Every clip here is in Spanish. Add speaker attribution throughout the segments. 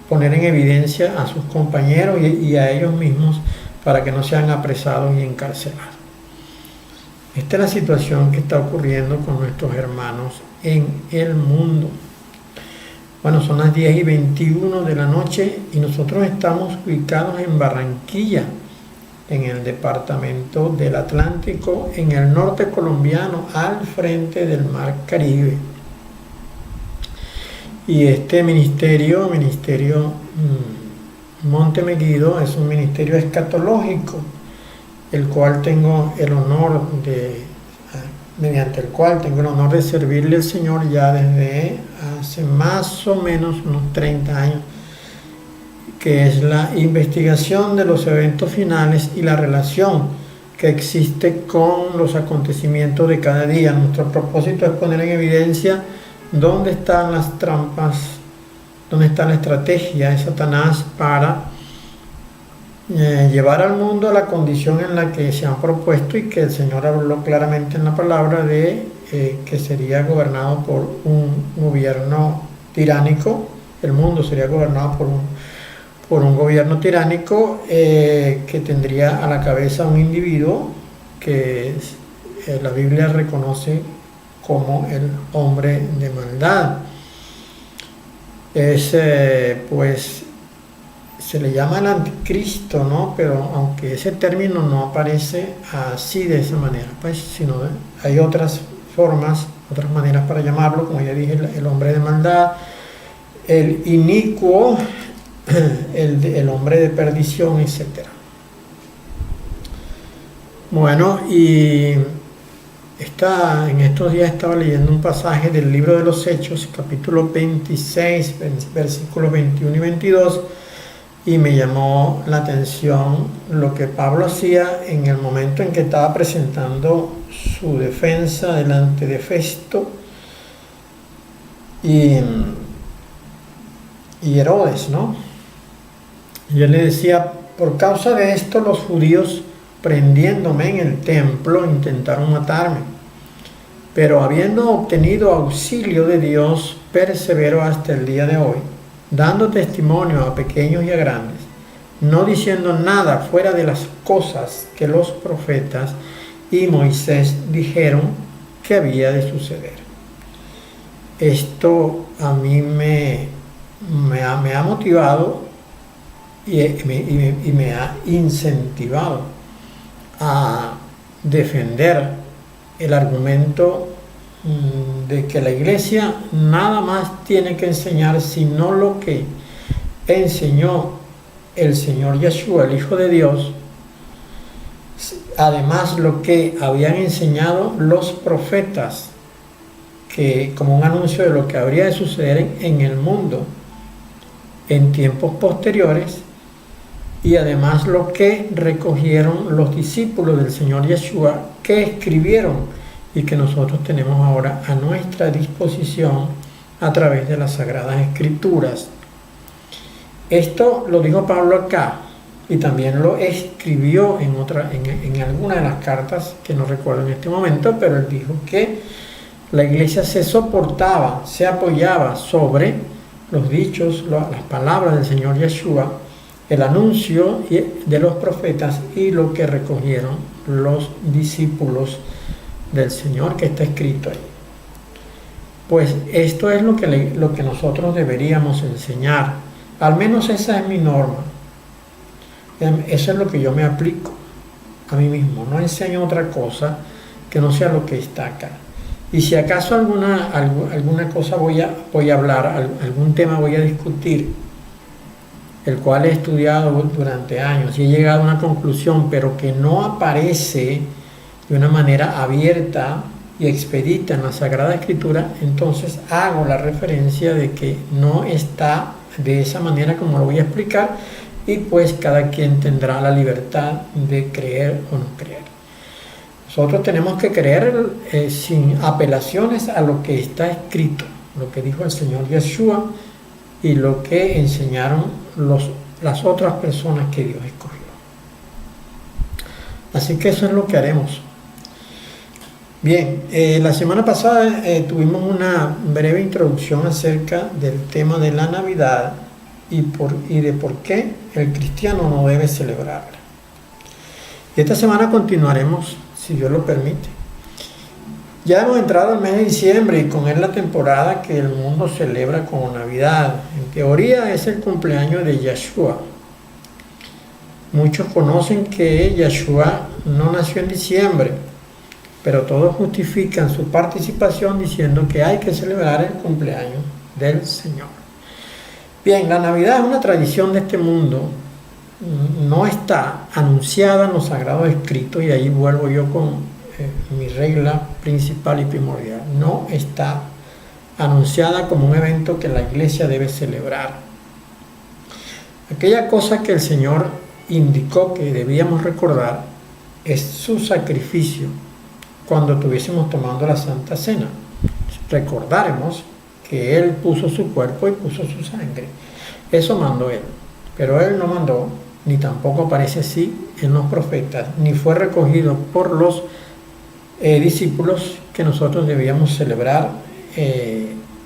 Speaker 1: poner en evidencia a sus compañeros y a ellos mismos para que no sean apresados y encarcelados. Esta es la situación que está ocurriendo con nuestros hermanos en el mundo. Bueno, son las 10:21 de la noche y nosotros estamos ubicados en Barranquilla, en el departamento del Atlántico, en el norte colombiano, al frente del Mar Caribe. Y este ministerio Monte Meguido, es un ministerio escatológico, el cual tengo el honor mediante el cual tengo el honor de servirle al Señor ya desde hace más o menos unos 30 años, que es la investigación de los eventos finales y la relación que existe con los acontecimientos de cada día. Nuestro propósito es poner en evidencia dónde están las trampas, dónde está la estrategia de Satanás para llevar al mundo a la condición en la que se han propuesto y que el Señor habló claramente en la palabra de que sería gobernado por un gobierno tiránico. El mundo sería gobernado por un gobierno tiránico que tendría a la cabeza un individuo que la Biblia reconoce como el hombre de maldad. Pues se le llama el anticristo, ¿no? Pero aunque ese término no aparece así de esa manera, pues, sino hay otras formas, otras maneras para llamarlo, como ya dije, el hombre de maldad, el inicuo, el hombre de perdición, etc. Bueno, y en estos días estaba leyendo un pasaje del libro de los Hechos, capítulo 26, versículos 21 y 22, y me llamó la atención lo que Pablo hacía en el momento en que estaba presentando su defensa delante de Festo y Herodes, ¿no? Y él le decía: por causa de esto los judíos, prendiéndome en el templo, intentaron matarme, pero habiendo obtenido auxilio de Dios, persevero hasta el día de hoy, dando testimonio a pequeños y a grandes, no diciendo nada fuera de las cosas que los profetas y Moisés dijeron que había de suceder. Esto a mí me ha motivado y me ha incentivado a defender el argumento de que la iglesia nada más tiene que enseñar sino lo que enseñó el Señor Yeshua, el Hijo de Dios, además lo que habían enseñado los profetas, que como un anuncio de lo que habría de suceder en el mundo en tiempos posteriores, y además lo que recogieron los discípulos del Señor Yeshua, que escribieron y que nosotros tenemos ahora a nuestra disposición a través de las Sagradas Escrituras. Esto lo dijo Pablo acá y también lo escribió en alguna de las cartas que no recuerdo en este momento, pero él dijo que la iglesia se soportaba, se apoyaba sobre los dichos, las palabras del Señor Yeshua, el anuncio de los profetas y lo que recogieron los discípulos del Señor, que está escrito ahí. Pues esto es lo que nosotros deberíamos enseñar. Al menos esa es mi norma. Eso es lo que yo me aplico a mí mismo. No enseño otra cosa que no sea lo que está acá. Y si acaso alguna cosa voy a hablar, algún tema voy a discutir, el cual he estudiado durante años y he llegado a una conclusión, pero que no aparece de una manera abierta y expedita en la Sagrada Escritura, entonces hago la referencia de que no está de esa manera como lo voy a explicar, y pues cada quien tendrá la libertad de creer o no creer. Nosotros tenemos que creer sin apelaciones a lo que está escrito, lo que dijo el Señor Yeshua y lo que enseñaron las otras personas que Dios escogió. Así que eso es lo que haremos. Bien, la semana pasada tuvimos una breve introducción acerca del tema de la Navidad y de por qué el cristiano no debe celebrarla. Y esta semana continuaremos, si Dios lo permite. Ya hemos entrado al mes de diciembre y con él la temporada que el mundo celebra como Navidad. En teoría es el cumpleaños de Yeshua. Muchos conocen que Yeshua no nació en diciembre, pero todos justifican su participación diciendo que hay que celebrar el cumpleaños del Señor. Bien, la Navidad es una tradición de este mundo, no está anunciada en los sagrados escritos, y ahí vuelvo yo con mi regla principal y primordial. No está anunciada como un evento que la iglesia debe celebrar. Aquella cosa que el Señor indicó que debíamos recordar es su sacrificio cuando estuviésemos tomando la Santa Cena. Recordaremos que Él puso su cuerpo y puso su sangre. Eso mandó Él, pero Él no mandó, ni tampoco aparece así en los profetas, ni fue recogido por los discípulos que nosotros debíamos celebrar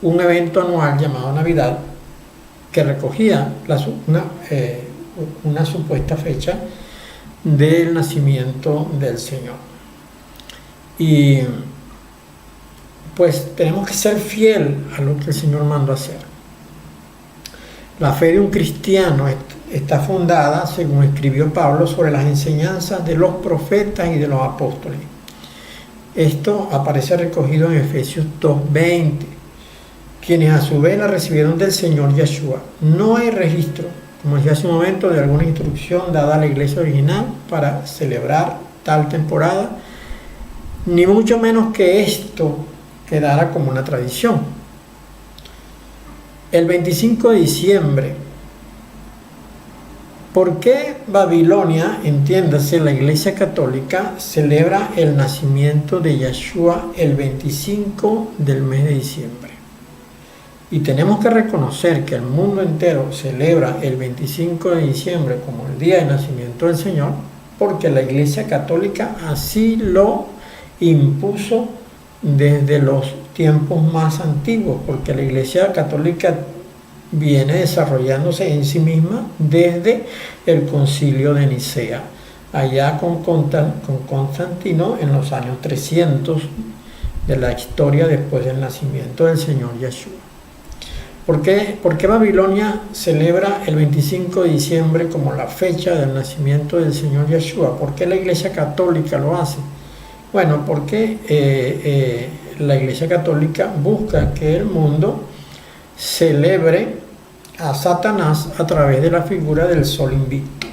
Speaker 1: un evento anual llamado Navidad, que recogía una supuesta fecha del nacimiento del Señor. Y pues tenemos que ser fiel a lo que el Señor mandó hacer. La fe de un cristiano está fundada, según escribió Pablo, sobre las enseñanzas de los profetas y de los apóstoles. Esto aparece recogido en Efesios 2:20, quienes a su vez la recibieron del Señor Yeshua. No hay registro, como decía hace un momento, de alguna instrucción dada a la iglesia original para celebrar tal temporada, ni mucho menos que esto quedara como una tradición. El 25 de diciembre, ¿por qué Babilonia, entiéndase la Iglesia Católica, celebra el nacimiento de Yeshua el 25 del mes de diciembre? Y tenemos que reconocer que el mundo entero celebra el 25 de diciembre como el día de nacimiento del Señor, porque la Iglesia Católica así lo impuso desde los tiempos más antiguos, porque la Iglesia Católica viene desarrollándose en sí misma desde el Concilio de Nicea, allá con Constantino en los años 300 de la historia después del nacimiento del Señor Yeshua. ¿Por qué Babilonia celebra el 25 de diciembre como la fecha del nacimiento del Señor Yeshua? ¿Por qué la Iglesia Católica lo hace? Bueno, porque la Iglesia Católica busca que el mundo celebre a Satanás a través de la figura del sol invicto.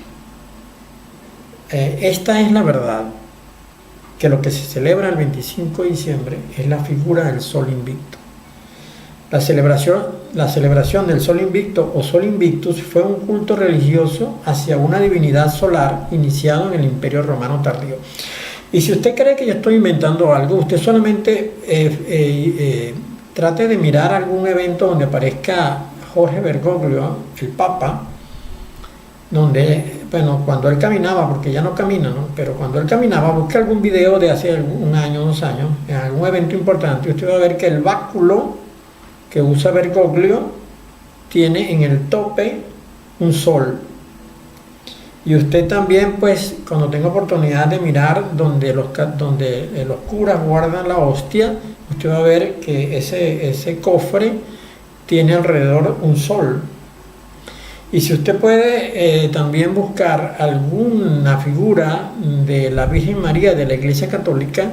Speaker 1: Esta es la verdad, que lo que se celebra el 25 de diciembre es la figura del sol invicto. La celebración del sol invicto o sol invictus fue un culto religioso hacia una divinidad solar iniciado en el Imperio Romano tardío. Y si usted cree que yo estoy inventando algo, usted solamente trate de mirar algún evento donde aparezca Jorge Bergoglio, el Papa, donde, bueno, cuando él caminaba, porque ya no camina, ¿no? Pero cuando él caminaba, busque algún video de hace un año, 2 años, en algún evento importante, usted va a ver que el báculo que usa Bergoglio tiene en el tope un sol. Y usted también, pues, cuando tenga oportunidad de mirar donde los curas guardan la hostia, usted va a ver que ese cofre tiene alrededor un sol. Y si usted puede también buscar alguna figura de la Virgen María de la Iglesia Católica,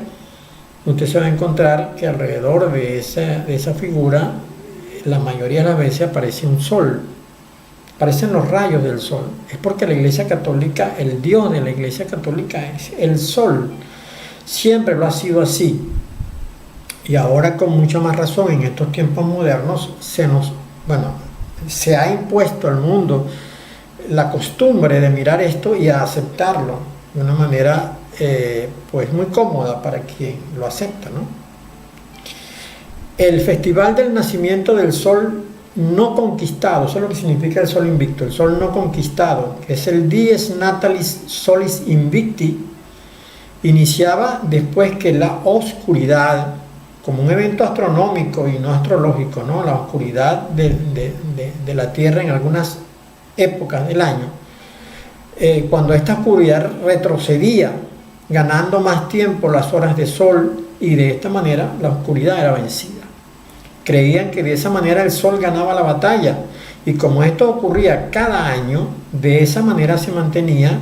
Speaker 1: usted se va a encontrar que alrededor de esa figura, la mayoría de las veces aparece un sol. Aparecen los rayos del sol. Es porque la Iglesia Católica, el Dios de la Iglesia Católica es el sol. Siempre lo ha sido así. Y ahora con mucha más razón, en estos tiempos modernos, se ha impuesto al mundo la costumbre de mirar esto y a aceptarlo de una manera pues muy cómoda para quien lo acepta, ¿no? El Festival del Nacimiento del Sol no conquistado, eso es lo que significa el sol invicto, el sol no conquistado, que es el Dies Natalis Solis Invicti, iniciaba después que la oscuridad, como un evento astronómico y no astrológico, ¿no? La oscuridad de la Tierra en algunas épocas del año, cuando esta oscuridad retrocedía, ganando más tiempo las horas de sol, y de esta manera la oscuridad era vencida. Creían que de esa manera el sol ganaba la batalla, y como esto ocurría cada año, de esa manera se mantenía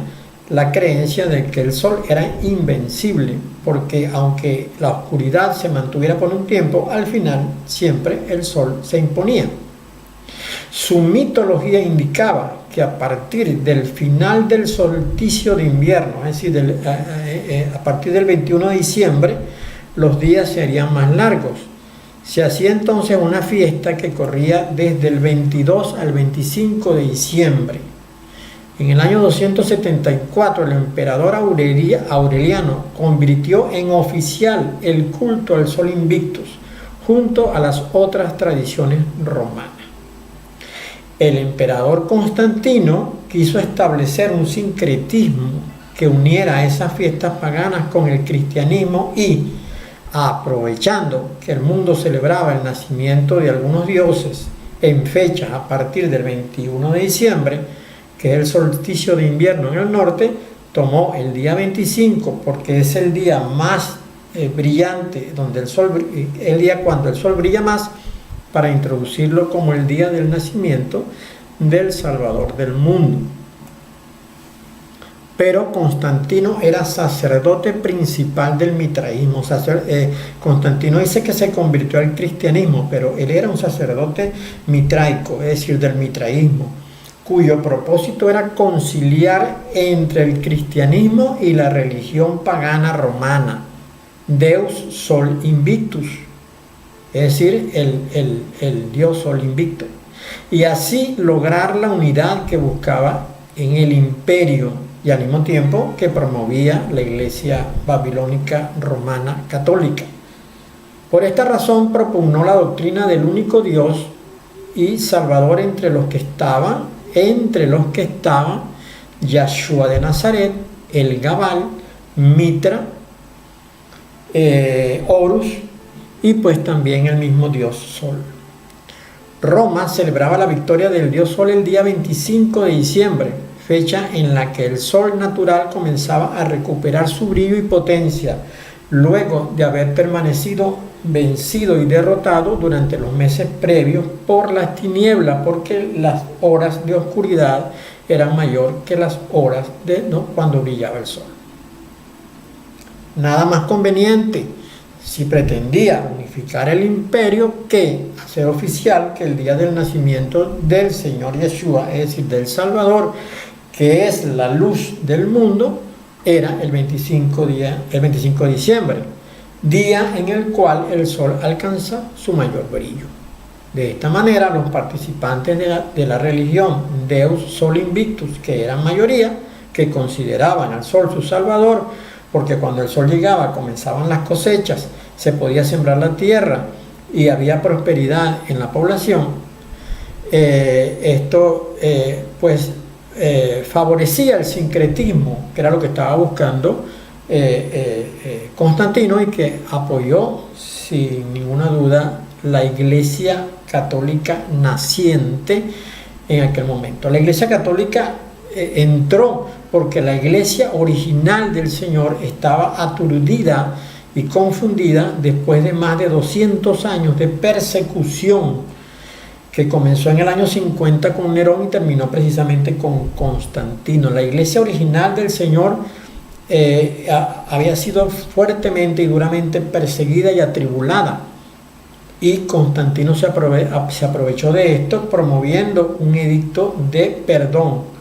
Speaker 1: la creencia de que el sol era invencible, porque aunque la oscuridad se mantuviera por un tiempo, al final siempre el sol se imponía. Su mitología indicaba que a partir del final del solsticio de invierno, es decir, a partir del 21 de diciembre, los días se harían más largos. Se hacía entonces una fiesta que corría desde el 22 al 25 de diciembre. En el año 274, el emperador Aureliano convirtió en oficial el culto al Sol Invictus, junto a las otras tradiciones romanas. El emperador Constantino quiso establecer un sincretismo que uniera esas fiestas paganas con el cristianismo y, aprovechando que el mundo celebraba el nacimiento de algunos dioses en fechas a partir del 21 de diciembre, que es el solsticio de invierno en el norte, tomó el día 25 porque es el día más brillante, el día cuando el sol brilla más, para introducirlo como el día del nacimiento del Salvador del mundo. Pero Constantino era sacerdote principal del mitraísmo. Constantino dice que se convirtió al cristianismo, pero él era un sacerdote mitraico, es decir, del mitraísmo, cuyo propósito era conciliar entre el cristianismo y la religión pagana romana, Deus Sol Invictus, es decir, el Dios Sol Invicto, y así lograr la unidad que buscaba en el imperio y al mismo tiempo que promovía la Iglesia babilónica romana católica. Por esta razón propugnó la doctrina del único Dios y Salvador entre los que estaban Yahshua de Nazaret, el Gabal, Mitra, Horus y pues también el mismo Dios Sol. Roma celebraba la victoria del Dios Sol el día 25 de diciembre, fecha en la que el Sol natural comenzaba a recuperar su brillo y potencia, luego de haber permanecido vencido y derrotado durante los meses previos por las tinieblas, porque las horas de oscuridad eran mayor que las horas cuando brillaba el sol. Nada más conveniente si pretendía unificar el imperio que hacer oficial que el día del nacimiento del Señor Yeshua, es decir, del Salvador, que es la luz del mundo, era el 25 de diciembre, día en el cual el sol alcanza su mayor brillo. De esta manera, los participantes de la religión Deus Sol Invictus, que eran mayoría, que consideraban al sol su salvador, porque cuando el sol llegaba comenzaban las cosechas, se podía sembrar la tierra y había prosperidad en la población, favorecía el sincretismo, que era lo que estaba buscando Constantino, y que apoyó sin ninguna duda la Iglesia católica naciente en aquel momento. La Iglesia católica entró porque la Iglesia original del Señor estaba aturdida y confundida después de más de 200 años de persecución que comenzó en el año 50 con Nerón y terminó precisamente con Constantino. La Iglesia original del Señor había sido fuertemente y duramente perseguida y atribulada, y Constantino se aprovechó de esto promoviendo un edicto de perdón,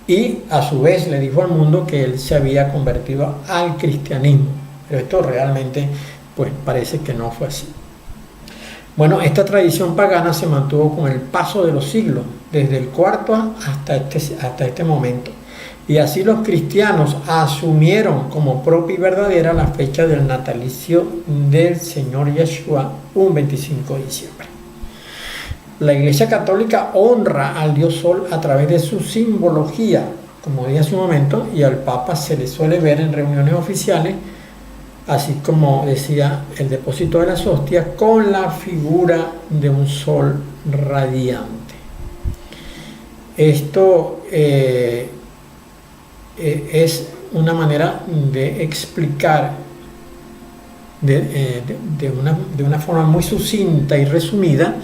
Speaker 1: y a su vez le dijo al mundo que él se había convertido al cristianismo, pero esto realmente pues parece que no fue así. Bueno, esta tradición pagana se mantuvo con el paso de los siglos, desde el cuarto hasta este momento. Y así los cristianos asumieron como propia y verdadera la fecha del natalicio del Señor Yeshua, un 25 de diciembre. La Iglesia Católica honra al Dios Sol a través de su simbología, como dije hace un momento, y al Papa se le suele ver en reuniones oficiales, así como decía el depósito de las hostias, con la figura de un sol radiante. Esto es una manera de explicar de una forma muy sucinta y resumida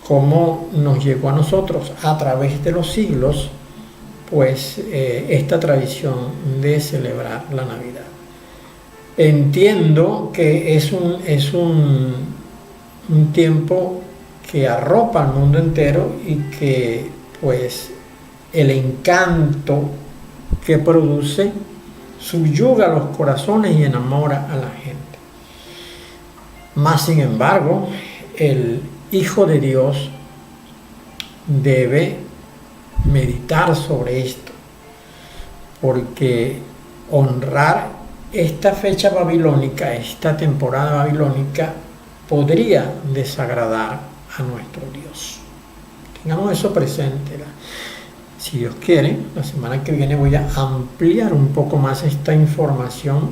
Speaker 1: cómo nos llegó a nosotros a través de los siglos, pues esta tradición de celebrar la Navidad. Entiendo que es un tiempo que arropa al mundo entero y que pues el encanto que produce subyuga los corazones y enamora a la gente. Más sin embargo, el Hijo de Dios debe meditar sobre esto, porque honrar esta fecha babilónica, esta temporada babilónica, podría desagradar a nuestro Dios. Tengamos eso presente. Si Dios quiere, la semana que viene voy a ampliar un poco más esta información